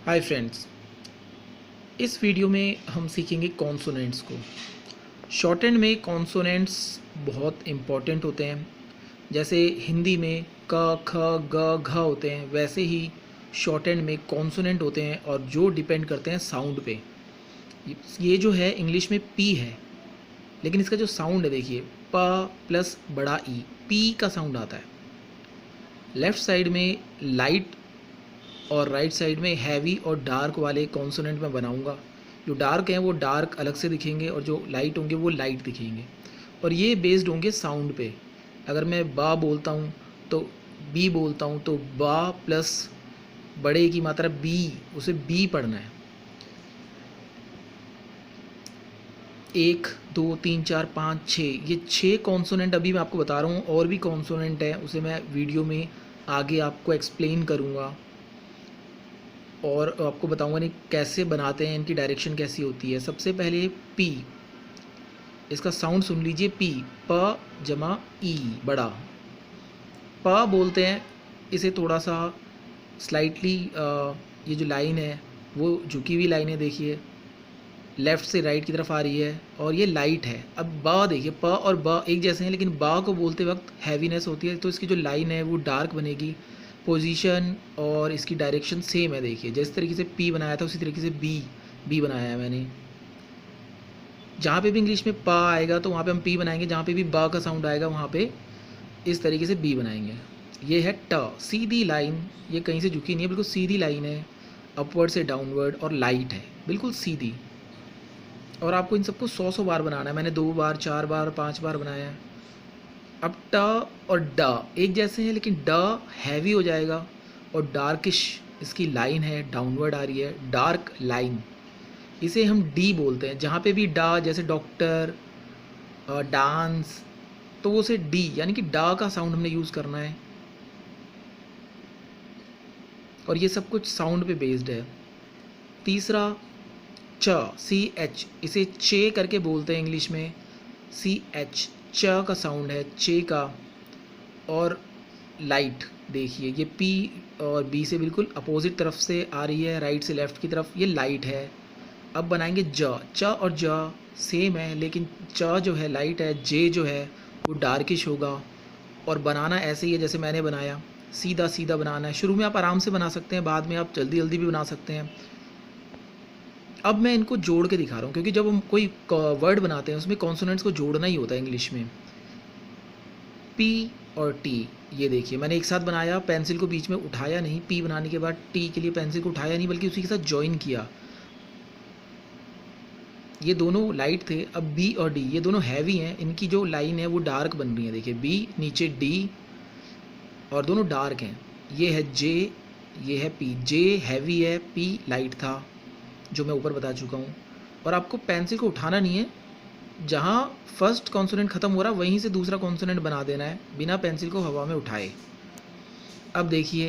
Hi friends, इस video में हम सीखेंगे कॉन्सोनेंट्स को। शॉर्ट हैंड में कॉन्सोनेंट्स बहुत इम्पॉर्टेंट होते हैं। जैसे हिंदी में क ख ग घ होते हैं, वैसे ही शॉर्ट हैंड में कॉन्सोनेंट होते हैं और जो डिपेंड करते हैं साउंड पे। ये जो है इंग्लिश में पी है, लेकिन इसका जो साउंड है देखिए, प प्लस बड़ा ई, पी का साउंड आता है। लेफ़्ट साइड में लाइट और राइट साइड में हैवी और डार्क वाले कॉन्सोनेंट मैं बनाऊंगा। जो डार्क हैं वो डार्क अलग से दिखेंगे और जो लाइट होंगे वो लाइट दिखेंगे, और ये बेस्ड होंगे साउंड पे। अगर मैं बा बोलता हूँ तो बी बोलता हूँ तो बा प्लस बड़े की मात्रा बी, उसे बी पढ़ना है। 1 2 3 4 5 6, ये 6 कॉन्सोनेंट अभी मैं आपको बता रहा हूँ। और भी कॉन्सोनेंट है, उसे मैं वीडियो में आगे आपको एक्सप्लेन करूँगा और आपको बताऊंगा नहीं कैसे बनाते हैं, इनकी डायरेक्शन कैसी होती है। सबसे पहले पी, इसका साउंड सुन लीजिए, पी, प जमा ई बड़ा। प बोलते हैं इसे थोड़ा सा स्लाइटली, ये जो लाइन है वो झुकी हुई लाइन है, देखिए लेफ़्ट से राइट की तरफ आ रही है और ये लाइट है। अब बा देखिए, प और ब एक जैसे हैं, लेकिन बा को बोलते वक्त हैवीनेस होती है, तो इसकी जो लाइन है वो डार्क बनेगी। पोजीशन और इसकी डायरेक्शन सेम है। देखिए जिस तरीके से पी बनाया था उसी तरीके से बी बनाया है मैंने। जहाँ पे भी इंग्लिश में पा आएगा तो वहाँ पे हम पी बनाएंगे, जहाँ पे भी बा का साउंड आएगा वहाँ पे इस तरीके से बी बनाएंगे। ये है ट, सीधी लाइन, ये कहीं से झुकी नहीं है, बिल्कुल सीधी लाइन है, अपवर्ड से डाउनवर्ड, और लाइट है बिल्कुल सीधी। और आपको इन सबको 100 बार बनाना है। मैंने 2 बार 4 बार 5 बार बनाया है। अब ट और ड एक जैसे हैं, लेकिन ड हैवी हो जाएगा और डार्किश इसकी लाइन है, डाउनवर्ड आ रही है, डार्क लाइन। इसे हम डी बोलते हैं। जहाँ पे भी डा, जैसे डॉक्टर, डांस, तो वो उसे डी यानी कि डा का साउंड हमने यूज़ करना है। और ये सब कुछ साउंड पे बेस्ड है। तीसरा च, सी एच, इसे चे करके बोलते हैं इंग्लिश में, सी एच, च का साउंड है, चे का। और लाइट देखिए, ये पी और बी से बिल्कुल अपोजिट तरफ से आ रही है, राइट से लेफ़्ट की तरफ, ये लाइट है। अब बनाएंगे ज, च और ज सेम है, लेकिन च जो है लाइट है, जे जो है वो डार्किश होगा। और बनाना ऐसे ही है जैसे मैंने बनाया, सीधा सीधा बनाना है। शुरू में आप आराम से बना सकते हैं, बाद में आप जल्दी जल्दी भी बना सकते हैं। अब मैं इनको जोड़ के दिखा रहा हूँ, क्योंकि जब हम कोई वर्ड बनाते हैं उसमें कॉन्सोनेंट्स को जोड़ना ही होता है इंग्लिश में। पी और टी, ये देखिए मैंने एक साथ बनाया, पेंसिल को बीच में उठाया नहीं, पी बनाने के बाद टी के लिए पेंसिल को उठाया नहीं, बल्कि उसी के साथ जॉइन किया। ये दोनों लाइट थे। अब बी और डी, ये दोनों हैवी हैं, इनकी जो लाइन है वो डार्क बन रही है। देखिए बी नीचे डी, और दोनों डार्क हैं। ये है जे, ये है पी। जे हैवी है, पी लाइट था, जो मैं ऊपर बता चुका हूँ। और आपको पेंसिल को उठाना नहीं है, जहाँ फर्स्ट कॉन्सोनेंट ख़त्म हो रहा है वहीं से दूसरा कॉन्सोनेंट बना देना है, बिना पेंसिल को हवा में उठाए। अब देखिए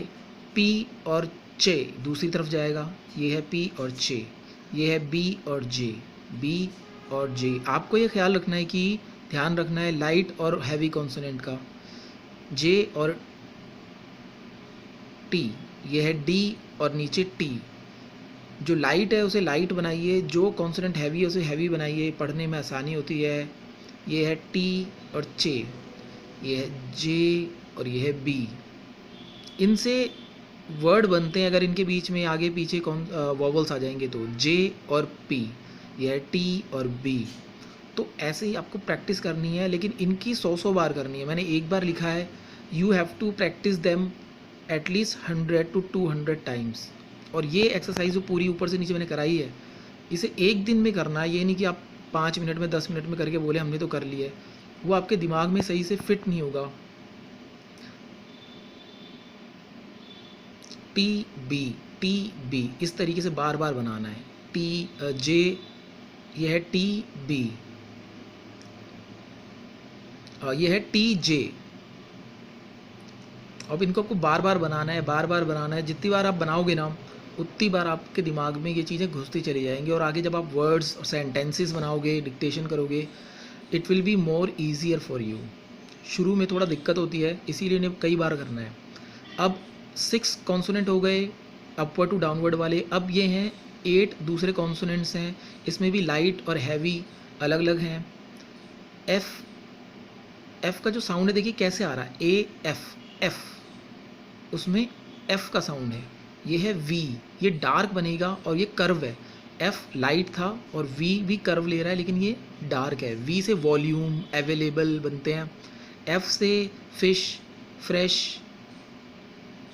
पी और चे दूसरी तरफ जाएगा, ये है पी और चे, ये है बी और जे, बी और जे। आपको ये ख्याल रखना है कि ध्यान रखना है लाइट और हैवी कॉन्सोनेंट का। जे और टी, ये है डी और नीचे टी। जो लाइट है उसे लाइट बनाइए, जो कॉन्सोनेंट हैवी है उसे हैवी बनाइए, पढ़ने में आसानी होती है। ये है टी और चे, ये है जे और ये है बी। इनसे वर्ड बनते हैं, अगर इनके बीच में आगे पीछे कौन वॉवल्स आ जाएंगे तो जे और पी, ये है टी और बी। तो ऐसे ही आपको प्रैक्टिस करनी है, लेकिन इनकी 100 बार करनी है। मैंने एक बार लिखा है, you have to practice them at least 100 to 200 times. और ये एक्सरसाइज जो पूरी ऊपर से नीचे मैंने कराई है, इसे एक दिन में करना है। ये नहीं कि आप 5 मिनट में 10 मिनट में करके बोले हमने तो कर लिया है, वो आपके दिमाग में सही से फिट नहीं होगा। टी बी इस तरीके से बार बार बनाना है। टी जे, ये है टी बी, ये है टी जे। अब इनको आपको बार बार बनाना है, बार बार बनाना है। जितनी बार आप बनाओगे ना, उतनी बार आपके दिमाग में ये चीज़ें घुसती चली जाएंगी, और आगे जब आप वर्ड्स और सेंटेंसेस बनाओगे, डिक्टेशन करोगे, it will be more easier for you. शुरू में थोड़ा दिक्कत होती है, इसीलिए इन्हें कई बार करना है। अब 6 कॉन्सोनेंट हो गए, अपवर्ड टू डाउनवर्ड वाले। अब ये हैं 8 दूसरे कॉन्सोनेंट्स हैं, इसमें भी लाइट और हैवी अलग अलग हैं। एफ, एफ का जो साउंड है देखिए कैसे आ रहा है, ए एफ, एफ, उसमें एफ का साउंड है। ये है वी, ये डार्क बनेगा और ये कर्व है। एफ लाइट था और वी भी कर्व ले रहा है लेकिन ये डार्क है। वी से वॉल्यूम, अवेलेबल बनते हैं। एफ से फिश, फ्रेश,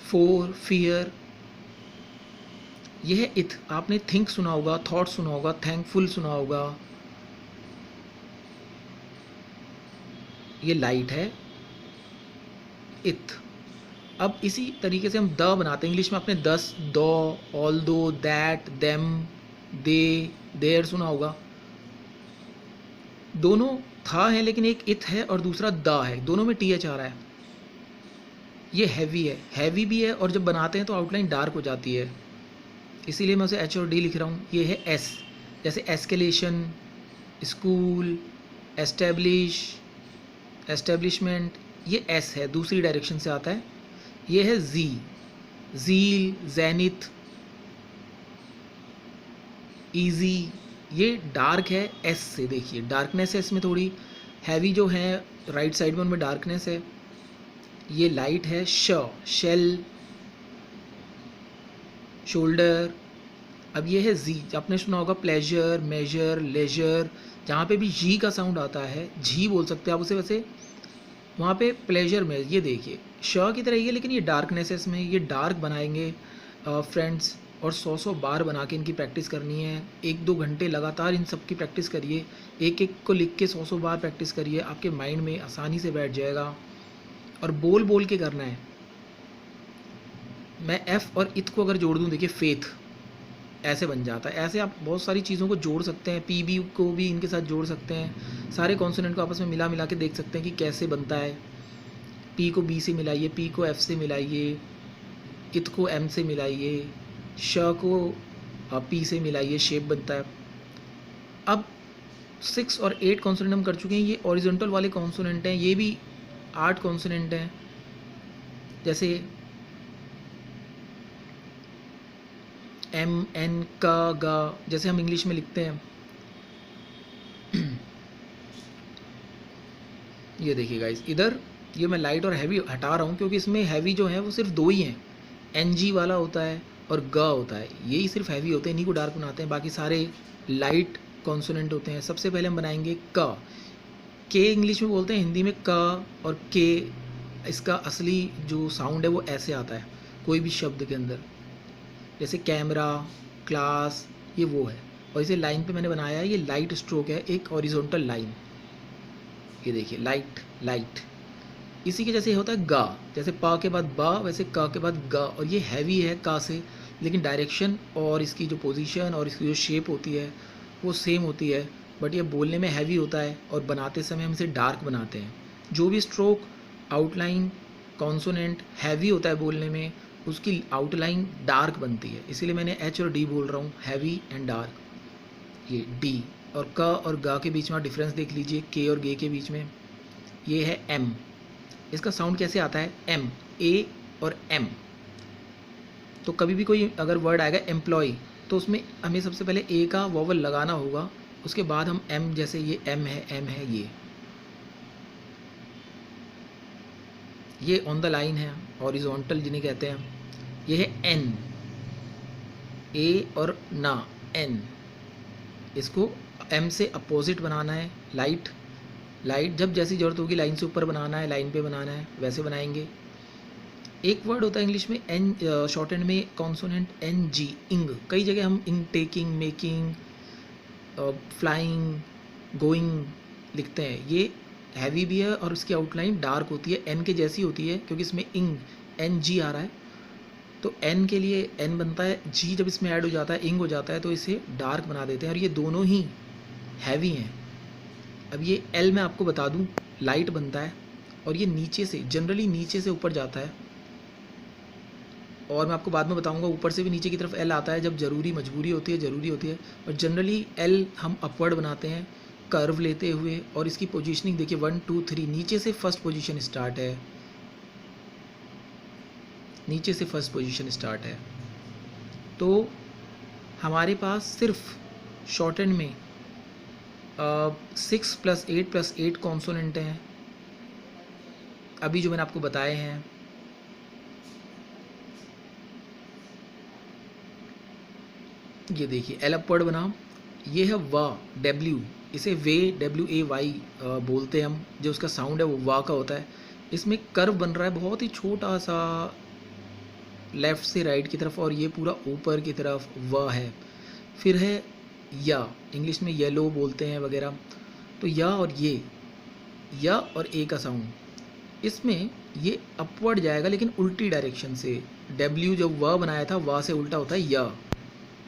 फोर, फियर। यह है इथ। आपने थिंक सुना होगा, थॉट सुना होगा, थैंकफुल सुना होगा। ये लाइट है, इथ। अब इसी तरीके से हम द बनाते हैं। इंग्लिश में आपने दस, दो, ऑल दो, दैट, देम, दे, देयर सुना होगा। दोनों था है लेकिन एक इथ है और दूसरा द है, दोनों में टी एच आ रहा है। ये हैवी है, हैवी भी है और जब बनाते हैं तो आउटलाइन डार्क हो जाती है, इसीलिए मैं उसे एच और डी लिख रहा हूँ। ये है एस, जैसे एस्केलेशन, स्कूल, एस्टेब्लिश, एस्टेब्लिशमेंट। ये एस है, दूसरी डायरेक्शन से आता है। ये है जी, जील, जैनिथ, ईजी। ये डार्क है एस से, देखिए डार्कनेस है इसमें थोड़ी। हैवी जो है राइट साइड में उनमें डार्कनेस है। ये लाइट है, श, शेल, शोल्डर। अब ये है जी, आपने सुना होगा प्लेजर, मेजर, लेजर। जहाँ पे भी जी का साउंड आता है, जी बोल सकते हैं आप उसे, वैसे वहाँ पे प्लेजर में। ये देखिए श की तरह ही है लेकिन ये डार्कनेस है इसमें। ये डार्क बनाएंगे फ्रेंड्स, और 100 बार बना के इनकी प्रैक्टिस करनी है। 1-2 घंटे लगातार इन सब की प्रैक्टिस करिए, एक एक को लिख के 100 बार प्रैक्टिस करिए, आपके माइंड में आसानी से बैठ जाएगा। और बोल बोल के करना है। मैं एफ और इथ को अगर जोड़ दूं, देखिए फेथ ऐसे बन जाता है। ऐसे आप बहुत सारी चीज़ों को जोड़ सकते हैं, पी बी को भी इनके साथ जोड़ सकते हैं। सारे कॉन्सोनेंट को आपस में मिला मिला के देख सकते हैं कि कैसे बनता है। पी को बी से मिलाइए, पी को एफ से मिलाइए, इथ को एम से मिलाइए, श को पी से मिलाइए, शेप बनता है। अब 6 और 8 कॉन्सोनेंट हम कर चुके हैं। ये ओरिजेंटल वाले कॉन्सोनेंट हैं, ये भी 8 कॉन्सोनेंट हैं। जैसे एम, एन, का, गा, जैसे हम इंग्लिश में लिखते हैं। ये देखिए गाइस, इधर ये मैं लाइट और हैवी हटा रहा हूँ क्योंकि इसमें हैवी जो है वो सिर्फ 2 ही हैं। एन जी वाला होता है और ग होता है, यही सिर्फ हैवी होते हैं, इन्हीं को डार्क बनाते हैं। बाकी सारे लाइट कॉन्सोनेंट होते हैं। सबसे पहले हम बनाएंगे क। के इंग्लिश में बोलते हैं, हिंदी में क और के। इसका असली जो साउंड है वो ऐसे आता है कोई भी शब्द के अंदर, जैसे कैमरा, क्लास, ये वो है। और इसे लाइन पे मैंने बनाया है, ये लाइट स्ट्रोक है, एक हॉरिजॉन्टल लाइन। ये देखिए लाइट, लाइट। इसी के जैसे होता है गा, जैसे पा के बाद बा, वैसे का के बाद गा। और ये हैवी है का से, लेकिन डायरेक्शन और इसकी जो पोजीशन और इसकी जो शेप होती है वो सेम होती है, बट ये बोलने में हैवी होता है और बनाते समय हम इसे डार्क बनाते हैं। जो भी स्ट्रोक, आउटलाइन, कॉन्सोनेंट हैवी होता है बोलने में, उसकी आउटलाइन डार्क बनती है। इसीलिए मैंने एच और डी बोल रहा हूँ, हैवी एंड डार्क। ये डी और क और गा के बीच में डिफरेंस देख लीजिए, के और गे के बीच में। ये है एम, इसका साउंड कैसे आता है, एम, ए और एम। तो कभी भी कोई अगर वर्ड आएगा एम्प्लॉय, तो उसमें हमें सबसे पहले ए का वॉवल लगाना होगा, उसके बाद हम एम, जैसे ये एम है, एम है ये ऑन द लाइन है, हॉरिजॉन्टल जिन्हें कहते हैं। ये है एन, ए और ना, एन। इसको एम से अपोजिट बनाना है। लाइट, लाइट जब जैसी ज़रूरत होगी लाइन से ऊपर बनाना है, लाइन पे बनाना है, वैसे बनाएंगे। एक वर्ड होता है इंग्लिश में एन, शॉर्ट हैंड में कॉन्सोनेंट एन जी, इंग। कई जगह हम इंग टेकिंग, मेकिंग, फ्लाइंग, गोइंग लिखते हैं। ये हैवी भी है और उसकी आउटलाइन डार्क होती है, एन के जैसी होती है, क्योंकि इसमें इंग, एन जी आ रहा है। तो एन के लिए एन बनता है, जी जब इसमें ऐड हो जाता है, इंग हो जाता है, तो इसे डार्क बना देते हैं। और ये दोनों ही हैवी हैं। अब ये एल मैं आपको बता दूं, लाइट बनता है और ये नीचे से, जनरली नीचे से ऊपर जाता है। और मैं आपको बाद में बताऊंगा, ऊपर से भी नीचे की तरफ एल आता है जब ज़रूरी, मजबूरी होती है, ज़रूरी होती है। और जनरली एल हम अपवर्ड बनाते हैं कर्व लेते हुए। और इसकी पोजीशनिंग देखिए, 1 2 3, नीचे से फर्स्ट पोजीशन स्टार्ट है, नीचे से फर्स्ट पोजीशन स्टार्ट है। तो हमारे पास सिर्फ शॉर्ट हैंड में 6+8+8 कॉन्सोनेंट हैं अभी जो मैंने आपको बताए हैं। ये देखिए एल अपवर्ड बना, ये है वा, डब्ल्यू, इसे वे, WAY बोलते हैं हम, जो उसका साउंड है वो वा का होता है। इसमें कर्व बन रहा है बहुत ही छोटा सा लेफ़्ट से राइट की तरफ, और ये पूरा ऊपर की तरफ व है। फिर है या, इंग्लिश में येलो बोलते हैं वगैरह। तो या और ये, या और ए का साउंड, इसमें ये अपवर्ड जाएगा लेकिन उल्टी डायरेक्शन से। डब्ल्यू जब व बनाया था, वा से उल्टा होता है या।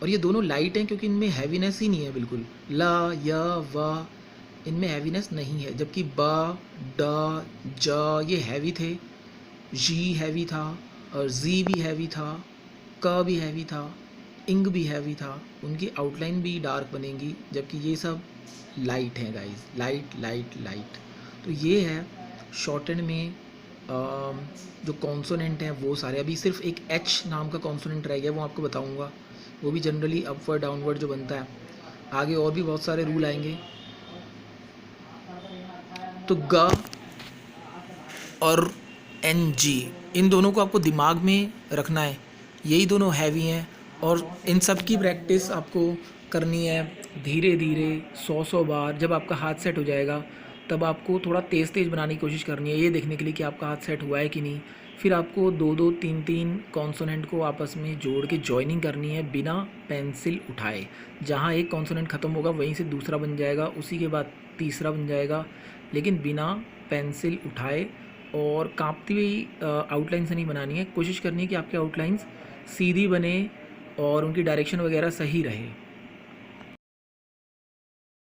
और ये दोनों लाइट हैं क्योंकि इनमें हैवीनेस ही नहीं है बिल्कुल। ला, या, वा, इनमें हैवीनेस नहीं है। जबकि बा, डा, जा ये हैवी थे, जी हैवी था, और जी भी हैवी था, क भी हैवी था, इंग भी हैवी था। उनकी आउटलाइन भी डार्क बनेगी, जबकि ये सब लाइट हैं गाइस, लाइट लाइट लाइट। तो ये है शॉर्टेंड में जो कॉन्सोनेंट हैं वो सारे। अभी सिर्फ एक एच नाम का कॉन्सोनेंट रह गया, वो आपको बताऊंगा। वो भी जनरली अपवर्ड डाउनवर्ड जो बनता है। आगे और भी बहुत सारे रूल आएंगे। तो ग और एन जी, इन दोनों को आपको दिमाग में रखना है, यही दोनों हैवी हैं। और इन सब की प्रैक्टिस आपको करनी है धीरे धीरे, 100 बार। जब आपका हाथ सेट हो जाएगा तब आपको थोड़ा तेज़ तेज़ बनाने की कोशिश करनी है, ये देखने के लिए कि आपका हाथ सेट हुआ है कि नहीं। फिर आपको 2-2, 3-3 कॉन्सोनेंट को आपस में जोड़ के जॉइनिंग करनी है बिना पेंसिल उठाए। जहाँ एक कॉन्सोनेंट ख़त्म होगा वहीं से दूसरा बन जाएगा, उसी के बाद तीसरा बन जाएगा, लेकिन बिना पेंसिल उठाए। और काँपती हुई आउटलाइन से नहीं बनानी है, कोशिश करनी है कि आपके आउटलाइंस सीधी बने और उनकी डायरेक्शन वगैरह सही रहे।